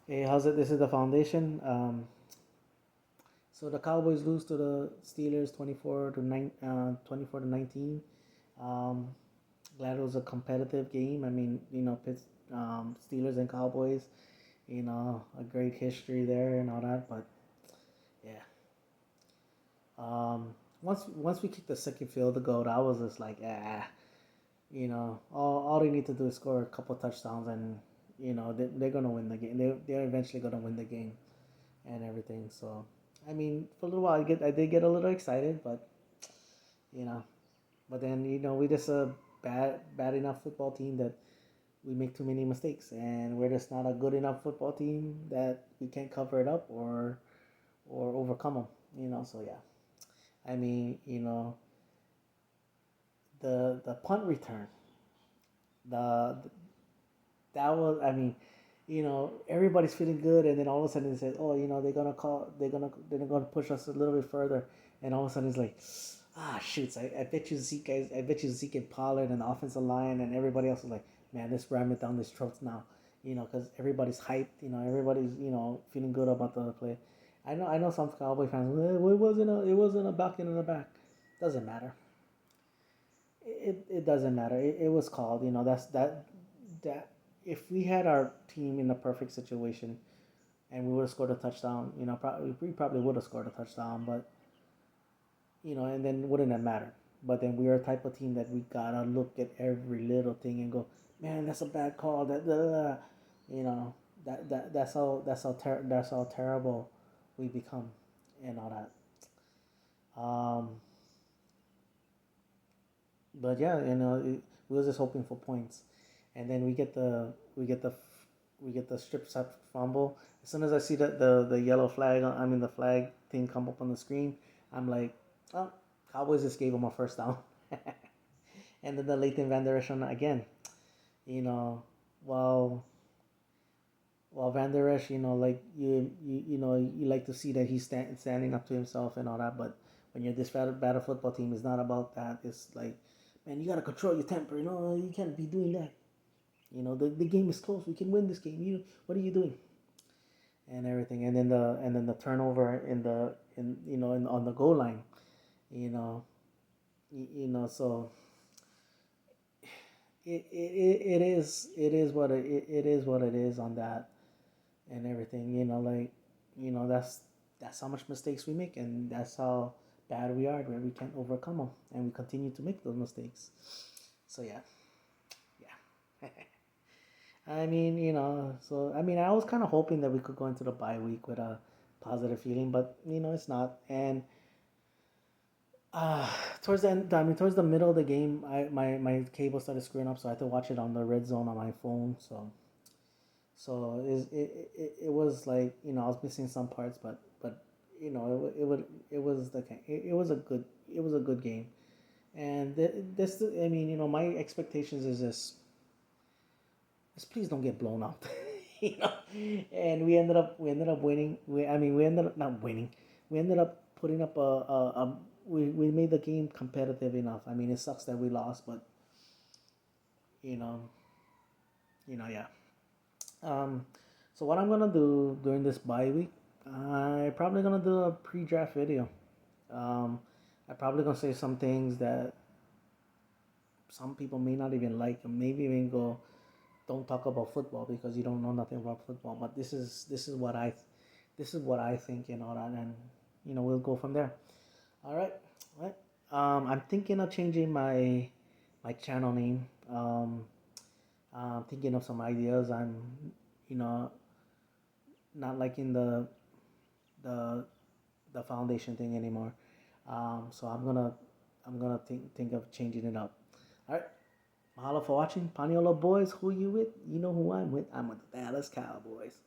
Hey, how's it? This is the foundation. So the Cowboys lose to the Steelers 24 to 19. Um, Glad it was a competitive game. I mean, Steelers and Cowboys, a great history there and all that. But yeah, once we kicked the second field goal, I was just like, all they need to do is score a couple touchdowns, and they're gonna win the game. They're eventually gonna win the game and everything. So, I mean, for a little while, I did get a little excited, but you know, but then we just a bad enough football team that we make too many mistakes, and we're just not a good enough football team that we can't cover it up or overcome them. So yeah, I mean, the punt return, the that was, I mean, everybody's feeling good, and then all of a sudden it says, oh, they're gonna push us a little bit further, and all of a sudden it's like, shoots, I bet you I bet you Zeke and Pollard and the offensive line and everybody else is like, man, let's ram it down this throats now, because everybody's hyped, everybody's feeling good about the play. I know some Cowboy fans, well, it wasn't a back in the back, doesn't matter. It doesn't matter. It was called. That if we had our team in the perfect situation and we would have scored a touchdown, probably we probably would have scored a touchdown, but and then it wouldn't have mattered. But then we are a type of team that we gotta look at every little thing and go, man, that's a bad call. You know, that's how terrible we become and all that. Um, but yeah, we was just hoping for points, and then we get the strip sack fumble. As soon as I see the yellow flag, I mean the flag thing come up on the screen, I'm like, oh, Cowboys just gave him a first down, and then the Leighton Van Der Esch one again, you know, while while Van Der Esch, like you like to see that he's standing up to himself and all that, but when you're this bad a football team, it's not about that. It's like, man, you gotta control your temper. You can't be doing that. The game is close. We can win this game. What are you doing? And everything, and then the turnover on the goal line. You know, so it is what it is on that and everything. That's how much mistakes we make, and that's how bad we are where we can't overcome them, and we continue to make those mistakes. So yeah, yeah. I mean, so I mean, I was kind of hoping that we could go into the bye week with a positive feeling, but it's not. And uh towards the end, I mean, towards the middle of the game, my cable started screwing up, so I had to watch it on the red zone on my phone. So it was like I was missing some parts, but it was a good game, and this I mean my expectations is this. Just please don't get blown out. you know. And we ended up winning. We ended up not winning. We ended up putting up we made the game competitive enough. I mean, it sucks that we lost, but you know, yeah. Um, so what I'm gonna do during this bye week, I probably gonna do a pre-draft video. Um, I probably gonna say some things that some people may not even like, and maybe even go, don't talk about football because you don't know nothing about football. But this is what I think and all that, and we'll go from there. All right, all right. I'm thinking of changing my channel name. I'm thinking of some ideas. I'm you know not liking the the foundation thing anymore. So I'm gonna think of changing it up. All right. Mahalo for watching. Paniola boys, who you with? You know who I'm with. I'm with the Dallas Cowboys.